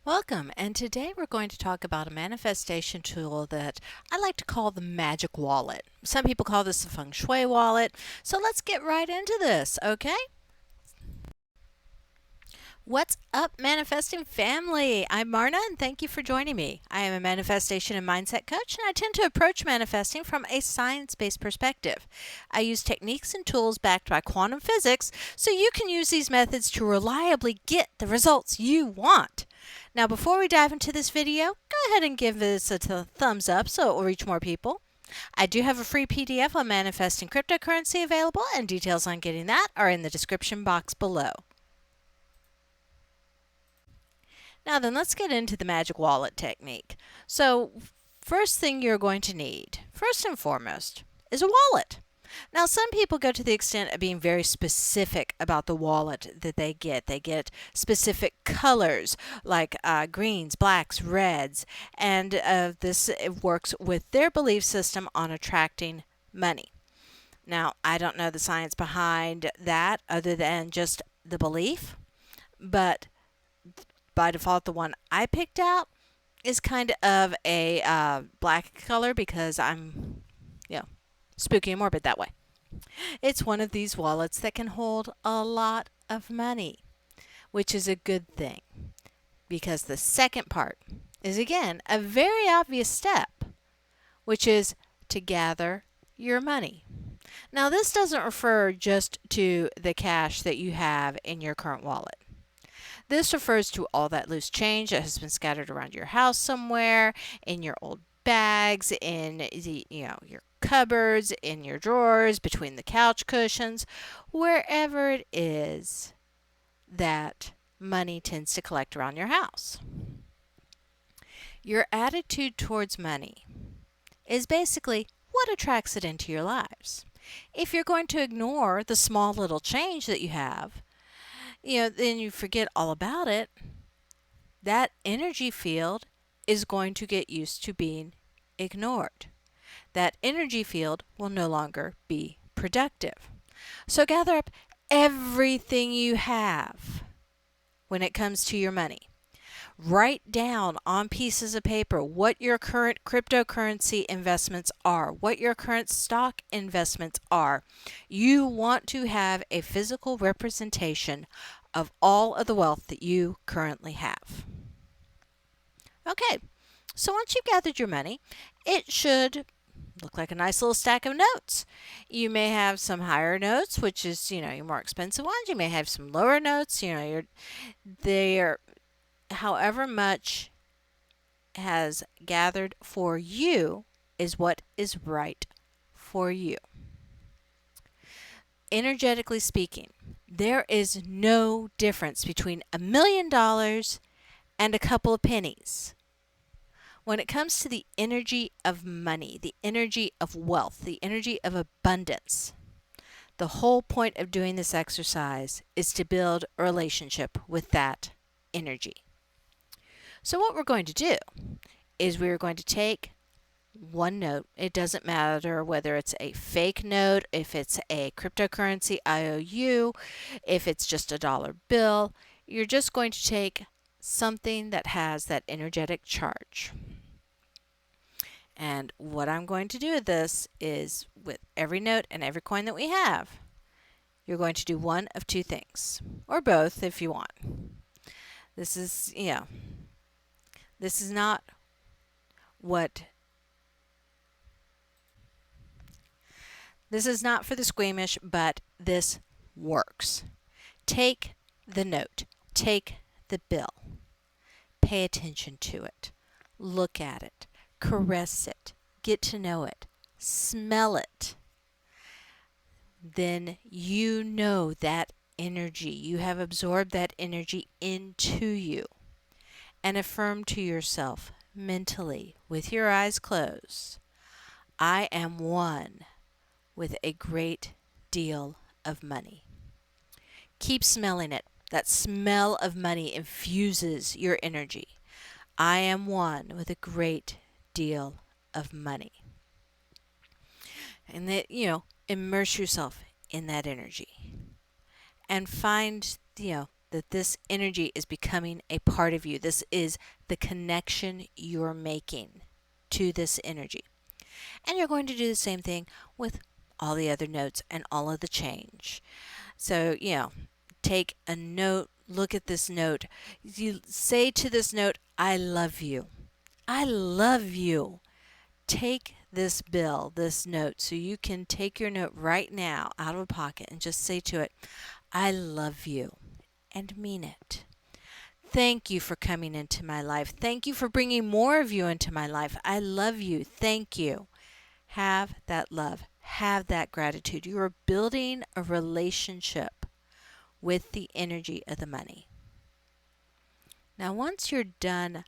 Welcome, and today we're going to talk about a manifestation tool that I like to call the magic wallet. Some people call this the feng shui wallet, so let's get right into this, okay? What's up, manifesting family? I'm Marna, and thank you for joining me. I am a manifestation and mindset coach, and I tend to approach manifesting from a science based perspective. I use techniques and tools backed by quantum physics so you can use these methods to reliably get the results you want. Now, before we dive into this video, go ahead and give this a thumbs up so it will reach more people. I do have a free PDF on manifesting cryptocurrency available, and details on getting that are in the description box below. Now then, let's get into the magic wallet technique. So, first thing you're going to need, first and foremost, is a wallet. Now, some people go to the extent of being very specific about the wallet that they get. They get specific colors like greens, blacks, reds, and this works with their belief system on attracting money. Now, I don't know the science behind that other than just the belief, but by default, the one I picked out is kind of a black color because I'm, spooky and morbid that way. It's one of these wallets that can hold a lot of money, which is a good thing because the second part is, again, a very obvious step, which is to gather your money. Now, this doesn't refer just to the cash that you have in your current wallet. This refers to all that loose change that has been scattered around your house somewhere, in your old bags, in your cupboards, in your drawers, between the couch cushions, wherever it is that money tends to collect around your house. Your attitude towards money is basically what attracts it into your lives. If you're going to ignore the small little change that you have, then you forget all about it, that energy field is going to get used to being ignored. That energy field will no longer be productive. So gather up everything you have when it comes to your money. Write down on pieces of paper what your current cryptocurrency investments are, what your current stock investments are. You want to have a physical representation of all of the wealth that you currently have. Okay, so once you've gathered your money, it should look like a nice little stack of notes. You may have some higher notes, which is, your more expensive ones. You may have some lower notes, they're however much has gathered for you is what is right for you. Energetically speaking, there is no difference between $1 million and a couple of pennies. When it comes to the energy of money, the energy of wealth, the energy of abundance, the whole point of doing this exercise is to build a relationship with that energy. So what we're going to do is we're going to take one note. It doesn't matter whether it's a fake note, if it's a cryptocurrency IOU, if it's just a dollar bill. You're just going to take something that has that energetic charge. And what I'm going to do with this is with every note and every coin that we have, you're going to do one of two things, or both if you want. This is, this is not this is not for the squeamish, but this works. Take the note, take the bill, pay attention to it, look at it, caress it, get to know it, smell it. Then you know that energy. You have absorbed that energy into you. And affirm to yourself mentally, with your eyes closed, I am one with a great deal of money. Keep smelling it. That smell of money infuses your energy. I am one with a great deal of money. And that, immerse yourself in that energy. And find, that this energy is becoming a part of you. This is the connection you're making to this energy. And you're going to do the same thing with all the other notes and all of the change. So, take a note, look at this note. You say to this note, I love you. I love you. Take this bill, this note, so you can take your note right now out of a pocket and just say to it, I love you, and mean it. Thank you for coming into my life. Thank you for bringing more of you into my life. I love you. Thank you. Have that love. Have that gratitude. You are building a relationship with the energy of the money. Now, once you're done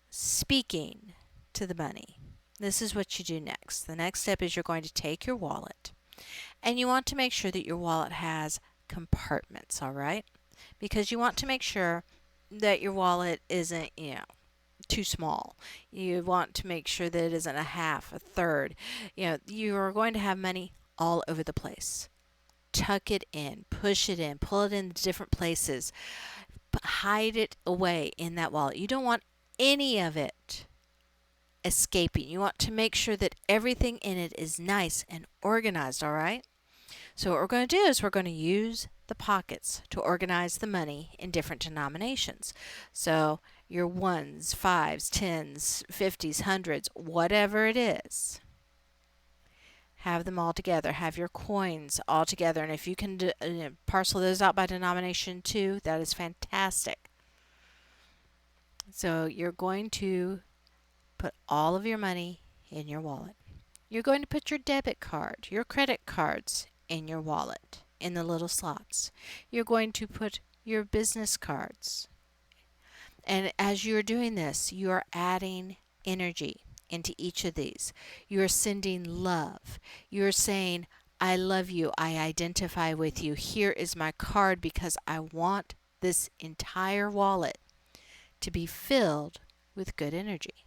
speaking to the money, this is what you do next. The next step is you're going to take your wallet, and you want to make sure that your wallet has compartments, all right? Because you want to make sure that your wallet isn't, too small. You want to make sure that it isn't a half, a third. You are going to have money all over the place. Tuck it in, push it in, pull it in different places, hide it away in that wallet. You don't want any of it escaping. You want to make sure that everything in it is nice and organized, all right? So what we're going to do is we're going to use the pockets to organize the money in different denominations. So your ones, fives, tens, 50s, hundreds, whatever it is, have them all together. Have your coins all together. And if you can parcel those out by denomination too, that is fantastic. So you're going to put all of your money in your wallet. You're going to put your debit card, your credit cards in your wallet, in the little slots. You're going to put your business cards. And as you're doing this, you're adding energy into each of these. You're sending love. You're saying, I love you. I identify with you. Here is my card because I want this entire wallet to be filled with good energy.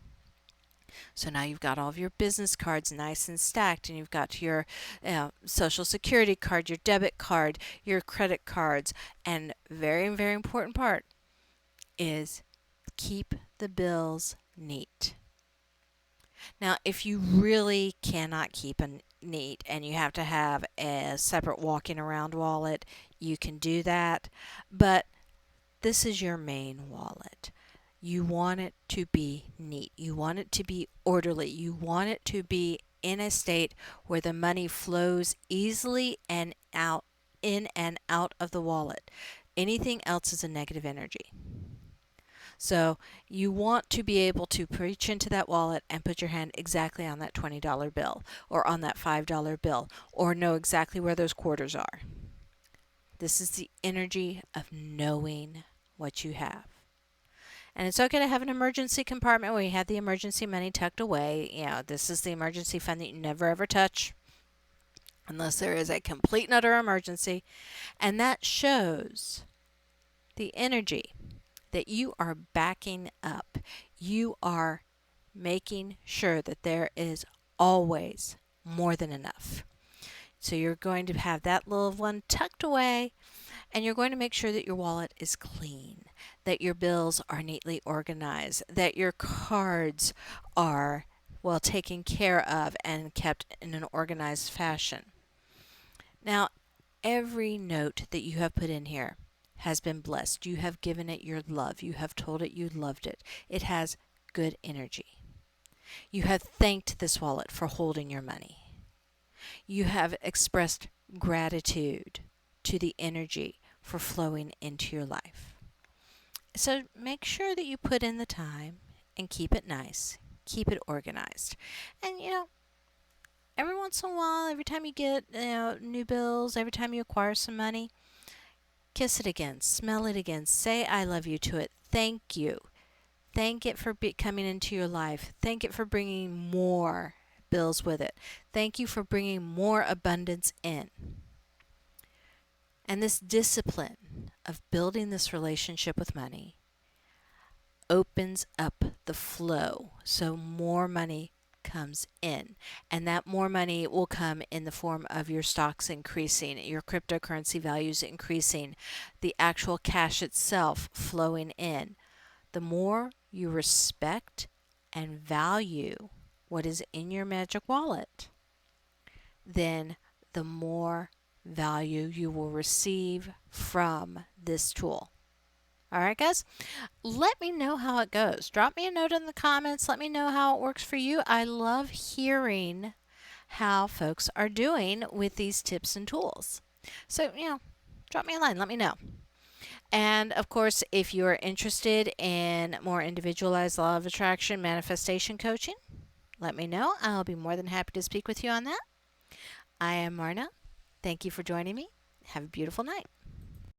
So now you've got all of your business cards nice and stacked, and you've got your social security card, your debit card, your credit cards, and very, very important part is keep the bills neat. Now, if you really cannot keep it neat and you have to have a separate walking around wallet, you can do that, but this is your main wallet. You want it to be neat. You want it to be orderly. You want it to be in a state where the money flows easily and out, in and out of the wallet. Anything else is a negative energy. So you want to be able to reach into that wallet and put your hand exactly on that $20 bill or on that $5 bill or know exactly where those quarters are. This is the energy of knowing what you have. And it's okay to have an emergency compartment where you have the emergency money tucked away. This is the emergency fund that you never ever touch unless there is a complete and utter emergency. And that shows the energy that you are backing up. You are making sure that there is always more than enough. So you're going to have that little one tucked away, and you're going to make sure that your wallet is clean, that your bills are neatly organized, that your cards are well taken care of and kept in an organized fashion. Now, every note that you have put in here has been blessed. You have given it your love. You have told it you loved it. It has good energy. You have thanked this wallet for holding your money. You have expressed gratitude to the energy for flowing into your life. So make sure that you put in the time and keep it nice. Keep it organized. And every once in a while, every time you get new bills, every time you acquire some money, kiss it again, smell it again, say I love you to it. Thank you. Thank it for coming into your life. Thank it for bringing more bills with it. Thank you for bringing more abundance in. And this discipline of building this relationship with money opens up the flow so more money comes in. And that more money will come in the form of your stocks increasing, your cryptocurrency values increasing, the actual cash itself flowing in. The more you respect and value what is in your magic wallet, then the more value you will receive from this tool. All right, guys, let me know how it goes. Drop me a note in the comments. Let me know how it works for you. I love hearing how folks are doing with these tips and tools. So, drop me a line. Let me know. And of course, if you're interested in more individualized law of attraction manifestation coaching, let me know. I'll be more than happy to speak with you on that. I am Marna. Thank you for joining me. Have a beautiful night.